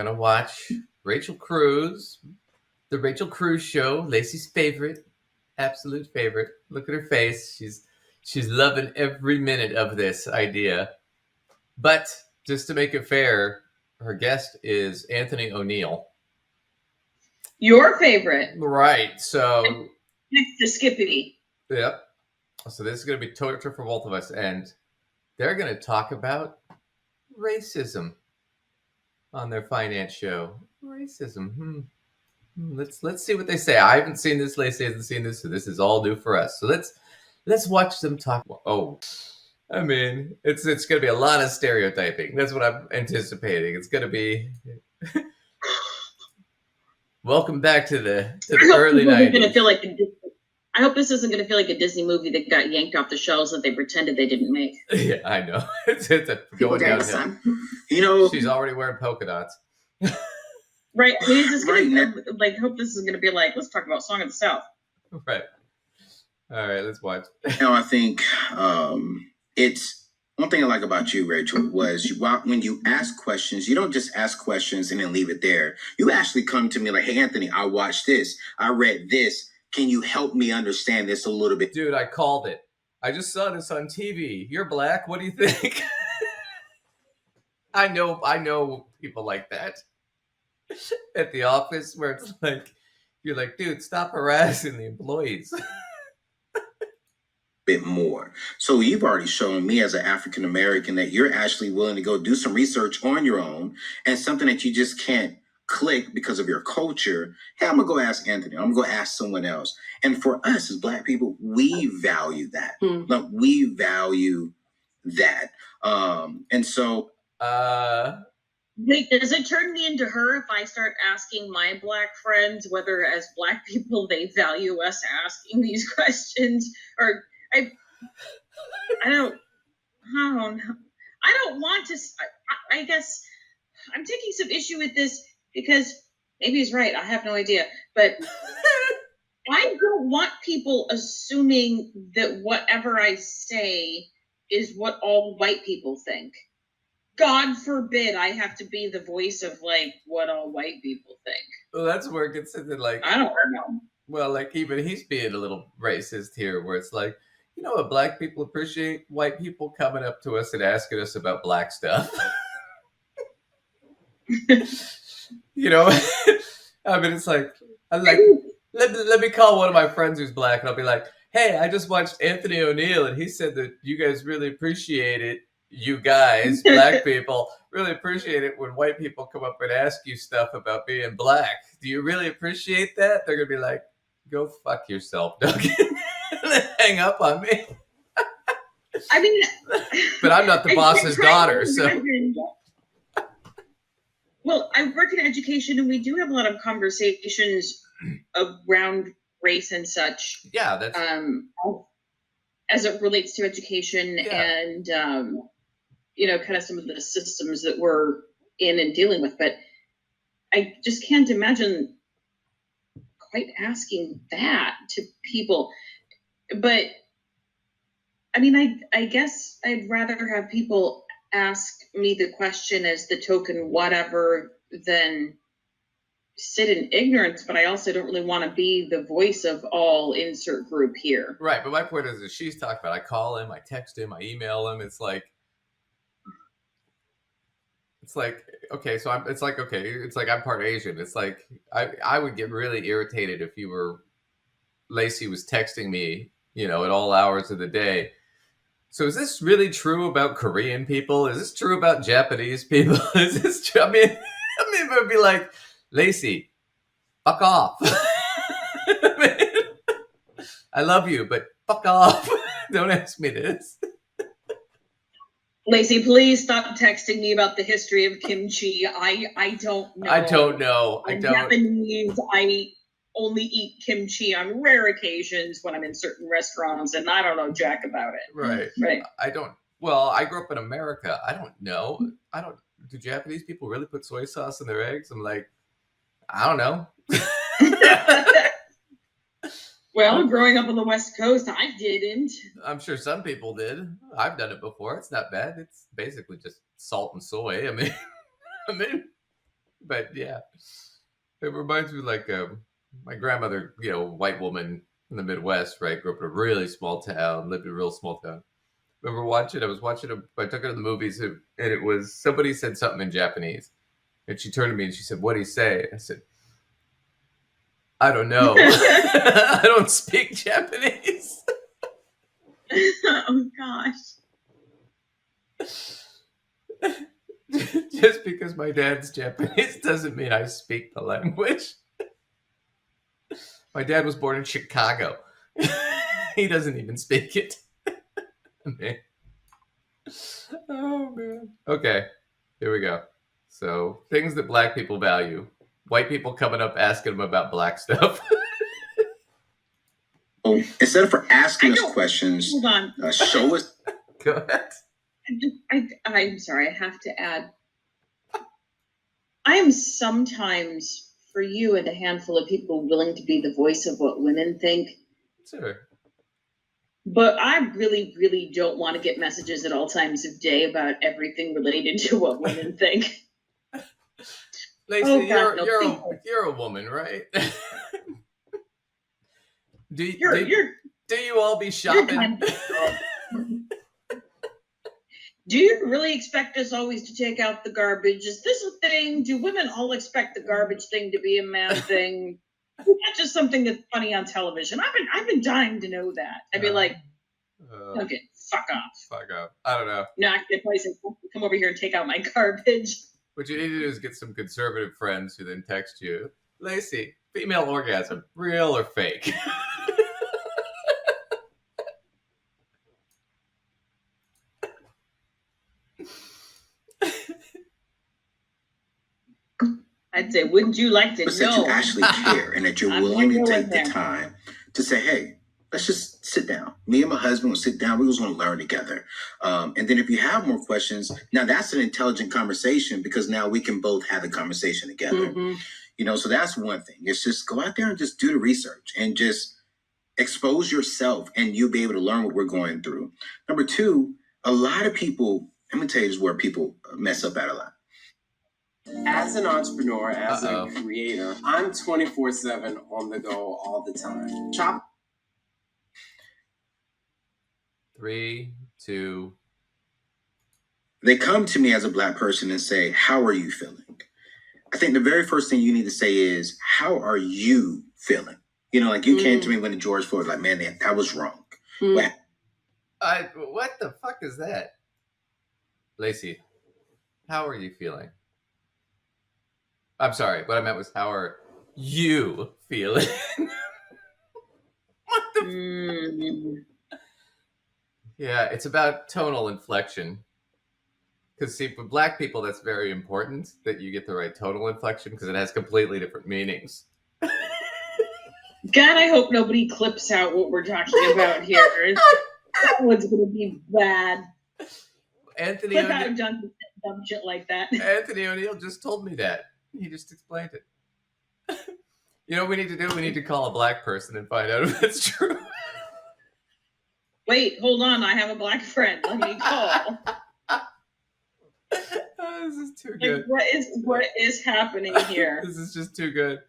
going to watch Rachel Cruze, the Rachel Cruze show, Lacey's favorite, absolute favorite. Look at her face. She's loving every minute of this idea. But just to make it fair, her guest is Anthony O'Neill. Your favorite. Right. So next to Skippy. Yep. So this is going to be torture for both of us, and they're going to talk about racism on their finance show. Racism. Let's see what they say. I haven't seen this. Lacey hasn't seen this, so this is all new for us. So let's watch them talk. Oh, I mean, it's going to be a lot of stereotyping. That's what I'm anticipating. It's going to be. Welcome back to the early 90s. I hope this isn't going to feel like a Disney movie that got yanked off the shelves that they pretended they didn't make. Yeah, I know. It's going downhill. You know, she's already wearing polka dots. Right. He's just going to hope this is going to be like, let's talk about Song of the South. Right. All right, let's watch. I think it's one thing I like about you, Rachel, was when you ask questions, you don't just ask questions and then leave it there. You actually come to me like, hey, Anthony, I watched this. I read this. Can you help me understand this a little bit? Dude, I called it. I just saw this on TV. You're black. What do you think? I know people like that at the office where it's like, you're like, dude, stop harassing the employees. Bit more. So you've already shown me as an African American that you're actually willing to go do some research on your own, and something that you just can't click because of your culture. Hey, I'm gonna go ask Anthony. I'm gonna go ask someone else. And for us as Black people, we value that. Like, we value that. And so wait, does it turn me into her if I start asking my Black friends whether as Black people they value us asking these questions? Or I don't want to. I guess I'm taking some issue with this because maybe he's right. I have no idea. But I don't want people assuming that whatever I say is what all white people think. God forbid I have to be the voice of like what all white people think. Well, that's where it gets into like, I don't know. Well, like even he's being a little racist here, where it's like, you know what, Black people appreciate white people coming up to us and asking us about Black stuff. You know, I mean, it's like, I'm like, let me call one of my friends who's Black, and I'll be like, hey, I just watched Anthony O'Neill, and he said that you guys really appreciate it. You guys, Black people, really appreciate it when white people come up and ask you stuff about being Black. Do you really appreciate that? They're going to be like, go fuck yourself, Doug. Hang up on me. I mean, but I'm not the boss's daughter, so. Well, I work in education, and we do have a lot of conversations around race and such. Yeah, that's as it relates to education and kind of some of the systems that we're in and dealing with. But I just can't imagine quite asking that to people. But I mean, I guess I'd rather have people ask me the question as the token whatever than sit in ignorance, but I also don't really want to be the voice of all insert group here. Right, but my point is that she's talking about, I call him, I text him, I email him. It's like, okay, so I'm part Asian. It's like, I would get really irritated if Lacey was texting me, at all hours of the day. So is this really true about Korean people? Is this true about Japanese people? Is this true? I mean, it would be like, Lacey, fuck off. I love you, but fuck off. Don't ask me this. Lacey, please stop texting me about the history of kimchi. I don't know. I don't know. I'm Japanese. I only eat kimchi on rare occasions when I'm in certain restaurants, and I don't know jack about it. Right. I grew up in America. I don't know. Do Japanese people really put soy sauce in their eggs? I'm like, I don't know. Well, growing up on the West Coast, I didn't. I'm sure some people did. I've done it before. It's not bad. It's basically just salt and soy. I mean, But yeah, it reminds me like my grandmother, white woman in the Midwest, right? Grew up in a really small town, lived in a real small town. Remember watching? I took her to the movies, and it was somebody said something in Japanese, and she turned to me and she said, "What did he say?" I said, "I don't know. I don't speak Japanese." Oh gosh. Just because my dad's Japanese doesn't mean I speak the language. My dad was born in Chicago. He doesn't even speak it. Man. Oh, man. Okay, here we go. So, things that black people value. White people coming up asking them about black stuff. Oh, instead of asking us questions, hold on. Show us. Go ahead. I'm sorry, I have to add. I am sometimes, for you and a handful of people, willing to be the voice of what women think. Sure. But I really, really don't want to get messages at all times of day about everything related to what women think. Lacey, you're a woman, right? Do you all be shopping? Do you really expect us always to take out the garbage? Is this a thing? Do women all expect the garbage thing to be a man thing? That's just something that's funny on television. I've been dying to know that. I'd be like, okay, fuck off. Fuck off. I don't know. No, I could probably say, come over here and take out my garbage. What you need to do is get some conservative friends who then text you, Lacey, female orgasm, real or fake? I'd say, wouldn't you like to know? That you actually care and that you're willing to take the time to say, hey, let's just sit down. Me and my husband will sit down. We was going to learn together. And then if you have more questions, now that's an intelligent conversation because now we can both have the conversation together. Mm-hmm. So that's one thing. It's just go out there and just do the research and just expose yourself and you'll be able to learn what we're going through. Number two, a lot of people, let me tell you, this is where people mess up at a lot. As an entrepreneur, as a creator, I'm 24/7 on the go all the time. 3, 2. They come to me as a black person and say, how are you feeling? I think the very first thing you need to say is, how are you feeling? Like you came to me when the George Floyd, like, man, that was wrong. What the fuck is that? Lacey, how are you feeling? I'm sorry. What I meant was, how are you feeling? What the? Yeah, it's about tonal inflection. Because, see, for black people, that's very important that you get the right tonal inflection because it has completely different meanings. God, I hope nobody clips out what we're talking about here. That one's going to be bad. Anthony Clip out dumb shit like that. Anthony O'Neill just told me that. He just explained it. You know what we need to do? We need to call a black person and find out if it's true. Wait, hold on. I have a black friend. Let me call. This is too good. Like, what is happening here? This is just too good.